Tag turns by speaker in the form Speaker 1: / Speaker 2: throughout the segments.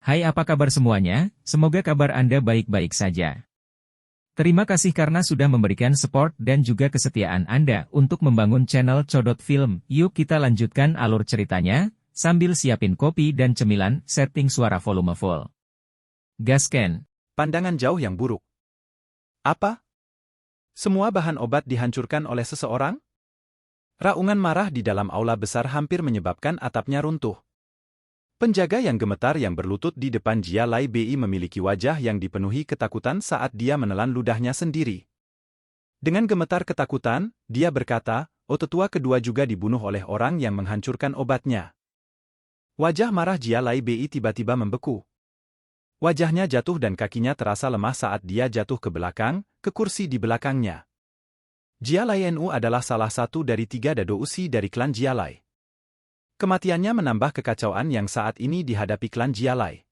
Speaker 1: Hai, apa kabar semuanya? Semoga kabar Anda baik-baik saja. Terima kasih karena sudah memberikan support dan juga kesetiaan Anda untuk membangun channel Codot Film. Yuk kita lanjutkan alur ceritanya, sambil siapin kopi dan cemilan, setting suara volume full. Gasken.
Speaker 2: Pandangan jauh yang buruk. Apa? Semua bahan obat dihancurkan oleh seseorang? Raungan marah di dalam aula besar hampir menyebabkan atapnya runtuh. Penjaga yang gemetar yang berlutut di depan Jia Lai Bei memiliki wajah yang dipenuhi ketakutan saat dia menelan ludahnya sendiri. Dengan gemetar ketakutan, dia berkata, "Oh, tetua kedua juga dibunuh oleh orang yang menghancurkan obatnya." Wajah marah Jia Lai Bei tiba-tiba membeku. Wajahnya jatuh dan kakinya terasa lemah saat dia jatuh ke belakang, ke kursi di belakangnya. Jia Lai Nu adalah salah satu dari 3 dado usi dari klan Jia Lai. Kematiannya menambah kekacauan yang saat ini dihadapi klan Jia Lai.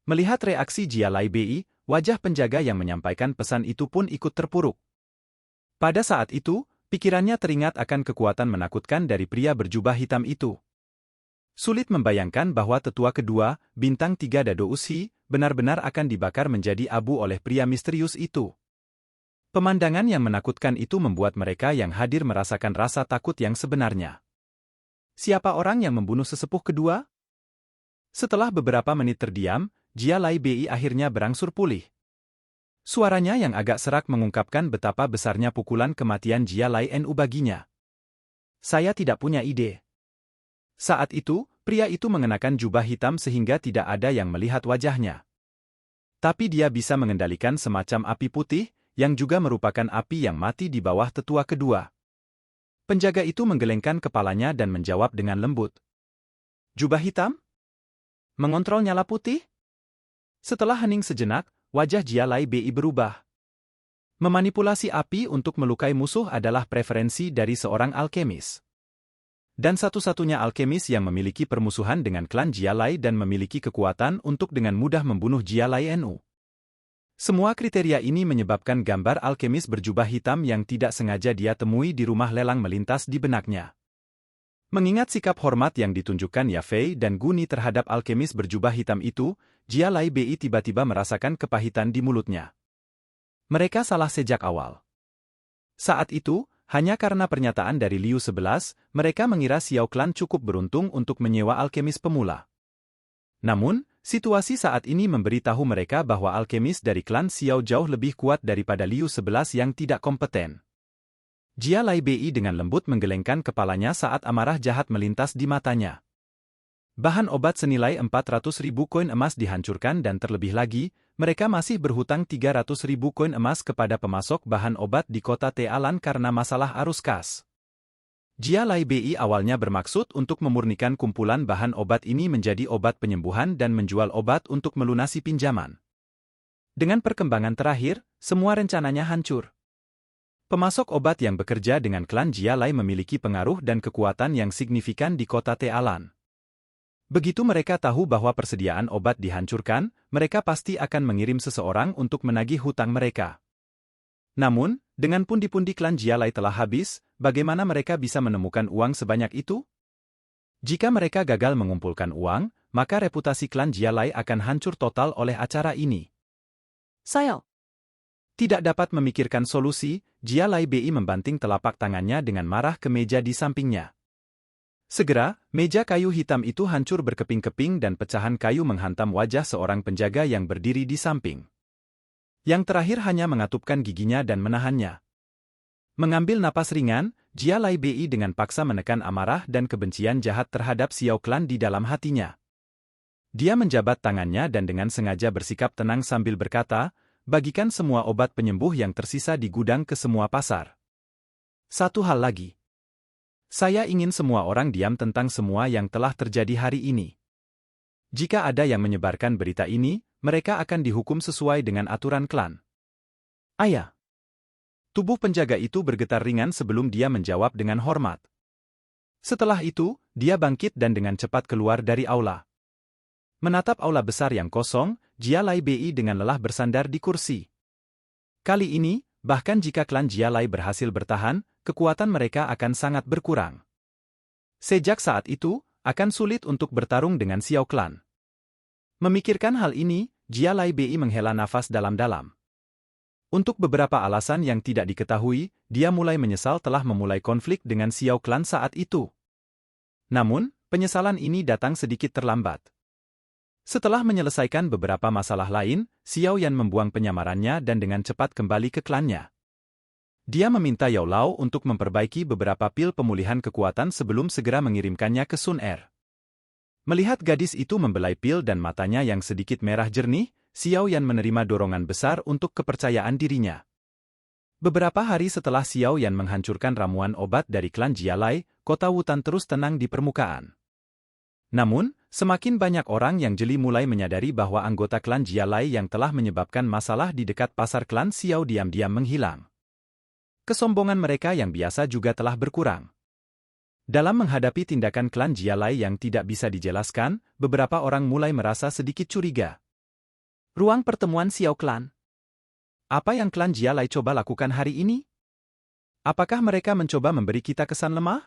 Speaker 2: Melihat reaksi Jia Lai Bei, wajah penjaga yang menyampaikan pesan itu pun ikut terpuruk. Pada saat itu, pikirannya teringat akan kekuatan menakutkan dari pria berjubah hitam itu. Sulit membayangkan bahwa tetua kedua, bintang 3 dado usi, benar-benar akan dibakar menjadi abu oleh pria misterius itu. Pemandangan yang menakutkan itu membuat mereka yang hadir merasakan rasa takut yang sebenarnya. Siapa orang yang membunuh sesepuh kedua? Setelah beberapa menit terdiam, Jia Lai Bei akhirnya berangsur pulih. Suaranya yang agak serak mengungkapkan betapa besarnya pukulan kematian Jia Lai Nu baginya. "Saya tidak punya ide." Saat itu, pria itu mengenakan jubah hitam sehingga tidak ada yang melihat wajahnya. Tapi dia bisa mengendalikan semacam api putih, yang juga merupakan api yang mati di bawah tetua kedua. Penjaga itu menggelengkan kepalanya dan menjawab dengan lembut. "Jubah hitam? Mengontrol nyala putih?" Setelah hening sejenak, wajah Jia Lai Bei berubah. Memanipulasi api untuk melukai musuh adalah preferensi dari seorang alkemis. Dan satu-satunya alkemis yang memiliki permusuhan dengan klan Jia Lai dan memiliki kekuatan untuk dengan mudah membunuh Jia Lai Nu. Semua kriteria ini menyebabkan gambar alkemis berjubah hitam yang tidak sengaja dia temui di rumah lelang melintas di benaknya. Mengingat sikap hormat yang ditunjukkan Ya Fei dan Guni terhadap alkemis berjubah hitam itu, Jia Lai Bei tiba-tiba merasakan kepahitan di mulutnya. Mereka salah sejak awal. Saat itu, hanya karena pernyataan dari Liu 11, mereka mengira Xiao Klan cukup beruntung untuk menyewa alkemis pemula. Namun, situasi saat ini memberitahu mereka bahwa alkemis dari klan Xiao jauh lebih kuat daripada Liu 11 yang tidak kompeten. Jia Lai Bei dengan lembut menggelengkan kepalanya saat amarah jahat melintas di matanya. Bahan obat senilai 400.000 koin emas dihancurkan dan terlebih lagi, mereka masih berhutang 300.000 koin emas kepada pemasok bahan obat di kota Tealan karena masalah arus kas. Jia Lai Bei awalnya bermaksud untuk memurnikan kumpulan bahan obat ini menjadi obat penyembuhan dan menjual obat untuk melunasi pinjaman. Dengan perkembangan terakhir, semua rencananya hancur. Pemasok obat yang bekerja dengan klan Jia Lai memiliki pengaruh dan kekuatan yang signifikan di kota Tealan. Begitu mereka tahu bahwa persediaan obat dihancurkan, mereka pasti akan mengirim seseorang untuk menagih hutang mereka. Namun, dengan pundi-pundi klan Jia Lai telah habis, bagaimana mereka bisa menemukan uang sebanyak itu? Jika mereka gagal mengumpulkan uang, maka reputasi klan Jia Lai akan hancur total oleh acara ini.
Speaker 3: Saya
Speaker 2: Tidak dapat memikirkan solusi, Jia Lai Bei membanting telapak tangannya dengan marah ke meja di sampingnya. Segera, meja kayu hitam itu hancur berkeping-keping dan pecahan kayu menghantam wajah seorang penjaga yang berdiri di samping. Yang terakhir hanya mengatupkan giginya dan menahannya. Mengambil napas ringan, Jia Lai Bei dengan paksa menekan amarah dan kebencian jahat terhadap Xiao Klan di dalam hatinya. Dia menjabat tangannya dan dengan sengaja bersikap tenang sambil berkata, "Bagikan semua obat penyembuh yang tersisa di gudang ke semua pasar. Satu hal lagi. Saya ingin semua orang diam tentang semua yang telah terjadi hari ini. Jika ada yang menyebarkan berita ini, mereka akan dihukum sesuai dengan aturan klan." "Ayah." Tubuh penjaga itu bergetar ringan sebelum dia menjawab dengan hormat. Setelah itu, dia bangkit dan dengan cepat keluar dari aula. Menatap aula besar yang kosong, Jia Lai Bei dengan lelah bersandar di kursi. Kali ini, bahkan jika klan Jia Lai berhasil bertahan, kekuatan mereka akan sangat berkurang. Sejak saat itu, akan sulit untuk bertarung dengan Xiao Klan. Memikirkan hal ini, Jia Lai Bei menghela nafas dalam-dalam. Untuk beberapa alasan yang tidak diketahui, dia mulai menyesal telah memulai konflik dengan Xiao Clan saat itu. Namun, penyesalan ini datang sedikit terlambat. Setelah menyelesaikan beberapa masalah lain, Xiao Yan membuang penyamarannya dan dengan cepat kembali ke klannya. Dia meminta Yao Lao untuk memperbaiki beberapa pil pemulihan kekuatan sebelum segera mengirimkannya ke Sun Er. Melihat gadis itu membelai pil dan matanya yang sedikit merah jernih, Xiao Yan menerima dorongan besar untuk kepercayaan dirinya. Beberapa hari setelah Xiao Yan menghancurkan ramuan obat dari klan Jia Lai, kota Wutan terus tenang di permukaan. Namun, semakin banyak orang yang jeli mulai menyadari bahwa anggota klan Jia Lai yang telah menyebabkan masalah di dekat pasar klan Xiao diam-diam menghilang. Kesombongan mereka yang biasa juga telah berkurang. Dalam menghadapi tindakan klan Jia Lai yang tidak bisa dijelaskan, beberapa orang mulai merasa sedikit curiga. Ruang pertemuan Xiao Clan. Apa yang klan Jia Lai coba lakukan hari ini? Apakah mereka mencoba memberi kita kesan lemah?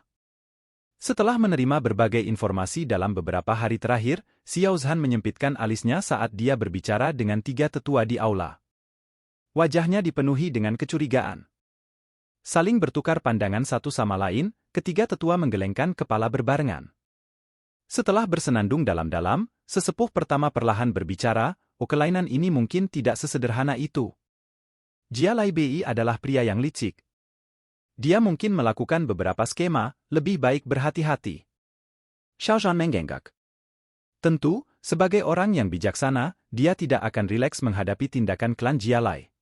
Speaker 2: Setelah menerima berbagai informasi dalam beberapa hari terakhir, Xiao Zhan menyempitkan alisnya saat dia berbicara dengan tiga tetua di aula. Wajahnya dipenuhi dengan kecurigaan. Saling bertukar pandangan satu sama lain, ketiga tetua menggelengkan kepala berbarengan. Setelah bersenandung dalam-dalam, sesepuh pertama perlahan berbicara, kelainan ini mungkin tidak sesederhana itu. Jia Lai Bei adalah pria yang licik. Dia mungkin melakukan beberapa skema, lebih baik berhati-hati. Xiao Zhan menggenggak. Tentu, sebagai orang yang bijaksana, dia tidak akan rileks menghadapi tindakan klan Jia Lai.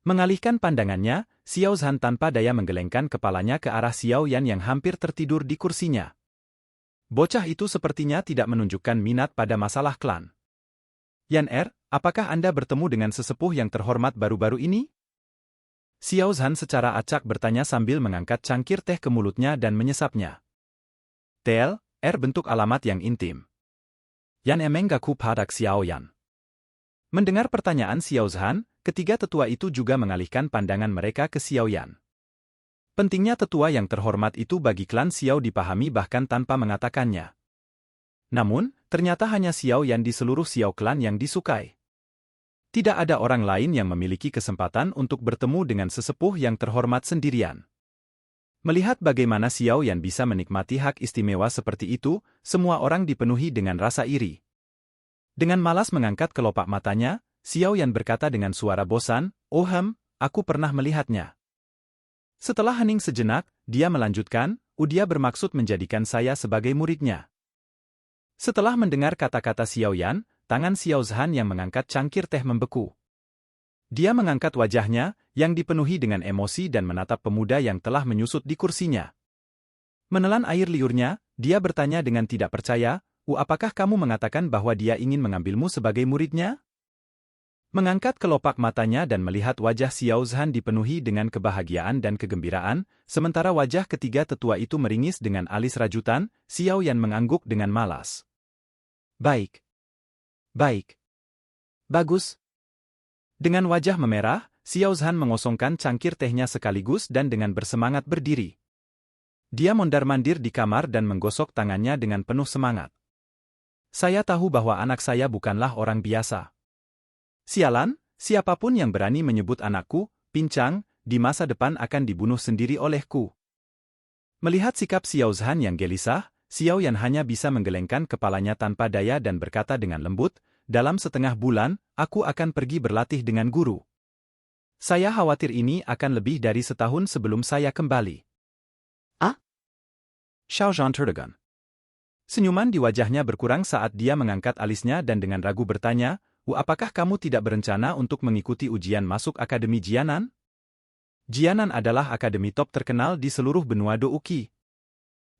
Speaker 2: Mengalihkan pandangannya, Xiao Zhan tanpa daya menggelengkan kepalanya ke arah Xiao Yan yang hampir tertidur di kursinya. Bocah itu sepertinya tidak menunjukkan minat pada masalah klan. Yan Er, apakah Anda bertemu dengan sesepuh yang terhormat baru-baru ini? Xiao Zhan secara acak bertanya sambil mengangkat cangkir teh ke mulutnya dan menyesapnya. Tel, Er bentuk alamat yang intim. Yan mengaku pada Xiao Yan. Mendengar pertanyaan Xiao Zhan, ketiga tetua itu juga mengalihkan pandangan mereka ke Xiao Yan. Pentingnya tetua yang terhormat itu bagi klan Xiao dipahami bahkan tanpa mengatakannya. Namun, ternyata hanya Xiao Yan di seluruh Xiao klan yang disukai. Tidak ada orang lain yang memiliki kesempatan untuk bertemu dengan sesepuh yang terhormat sendirian. Melihat bagaimana Xiao Yan bisa menikmati hak istimewa seperti itu, semua orang dipenuhi dengan rasa iri. Dengan malas mengangkat kelopak matanya, Xiao Yan berkata dengan suara bosan, "Oh aku pernah melihatnya." Setelah hening sejenak, dia melanjutkan, dia bermaksud menjadikan saya sebagai muridnya." Setelah mendengar kata-kata Xiao Yan, tangan Xiao Zhan yang mengangkat cangkir teh membeku. Dia mengangkat wajahnya, yang dipenuhi dengan emosi dan menatap pemuda yang telah menyusut di kursinya. Menelan air liurnya, dia bertanya dengan tidak percaya, apakah kamu mengatakan bahwa dia ingin mengambilmu sebagai muridnya?" Mengangkat kelopak matanya dan melihat wajah Xiao Zhan dipenuhi dengan kebahagiaan dan kegembiraan, sementara wajah ketiga tetua itu meringis dengan alis rajutan, Xiao Yan mengangguk dengan malas. Baik. Baik. Bagus. Dengan wajah memerah, Xiao Zhan mengosongkan cangkir tehnya sekaligus dan dengan bersemangat berdiri. Dia mondar-mandir di kamar dan menggosok tangannya dengan penuh semangat. Saya tahu bahwa anak saya bukanlah orang biasa. Sialan, siapapun yang berani menyebut anakku, pincang, di masa depan akan dibunuh sendiri olehku. Melihat sikap Xiao Zhan yang gelisah, Xiao Yan hanya bisa menggelengkan kepalanya tanpa daya dan berkata dengan lembut, dalam setengah bulan, aku akan pergi berlatih dengan guru. Saya khawatir ini akan lebih dari setahun sebelum saya kembali. Ah? Xiao Zhan tertegun. Senyuman di wajahnya berkurang saat dia mengangkat alisnya dan dengan ragu bertanya, apakah kamu tidak berencana untuk mengikuti ujian masuk Akademi Jianan? Jianan adalah akademi top terkenal di seluruh benua Douqi.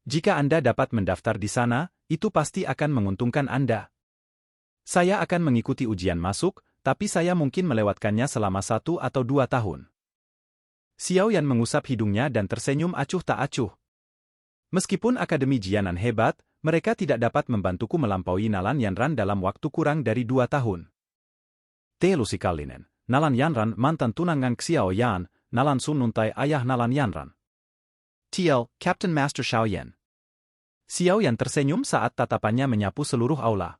Speaker 2: Jika Anda dapat mendaftar di sana, itu pasti akan menguntungkan Anda. Saya akan mengikuti ujian masuk, tapi saya mungkin melewatkannya selama 1 atau 2 tahun. Xiao Yan mengusap hidungnya dan tersenyum acuh tak acuh. Meskipun Akademi Jianan hebat, mereka tidak dapat membantuku melampaui Nalan Yanran dalam waktu kurang dari 2 tahun. Telusi Kalinen, Nalan Yanran mantan tunangan Xiao Yan, Nalan Sun nuntai ayah Nalan Yanran. TL, Captain Master Xiao Yan. Xiao Yan tersenyum saat tatapannya menyapu seluruh aula.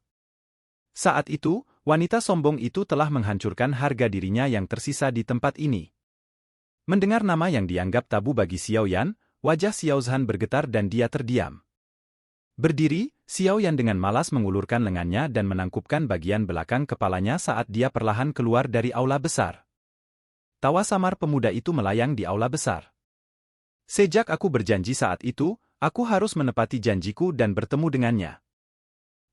Speaker 2: Saat itu, wanita sombong itu telah menghancurkan harga dirinya yang tersisa di tempat ini. Mendengar nama yang dianggap tabu bagi Xiao Yan, wajah Xiao Zhan bergetar dan dia terdiam. Berdiri, Xiao Yan dengan malas mengulurkan lengannya dan menangkupkan bagian belakang kepalanya saat dia perlahan keluar dari aula besar. Tawa samar pemuda itu melayang di aula besar. Sejak aku berjanji saat itu, aku harus menepati janjiku dan bertemu dengannya.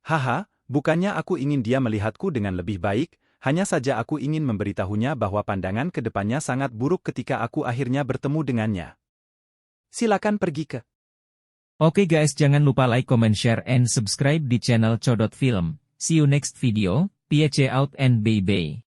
Speaker 2: Haha, bukannya aku ingin dia melihatku dengan lebih baik, hanya saja aku ingin memberitahunya bahwa pandangan ke depannya sangat buruk ketika aku akhirnya bertemu dengannya. Silakan pergi ke.
Speaker 1: Oke guys, jangan lupa like, comment, share, and subscribe di channel Codot Film. See you next video, peace out and bye-bye.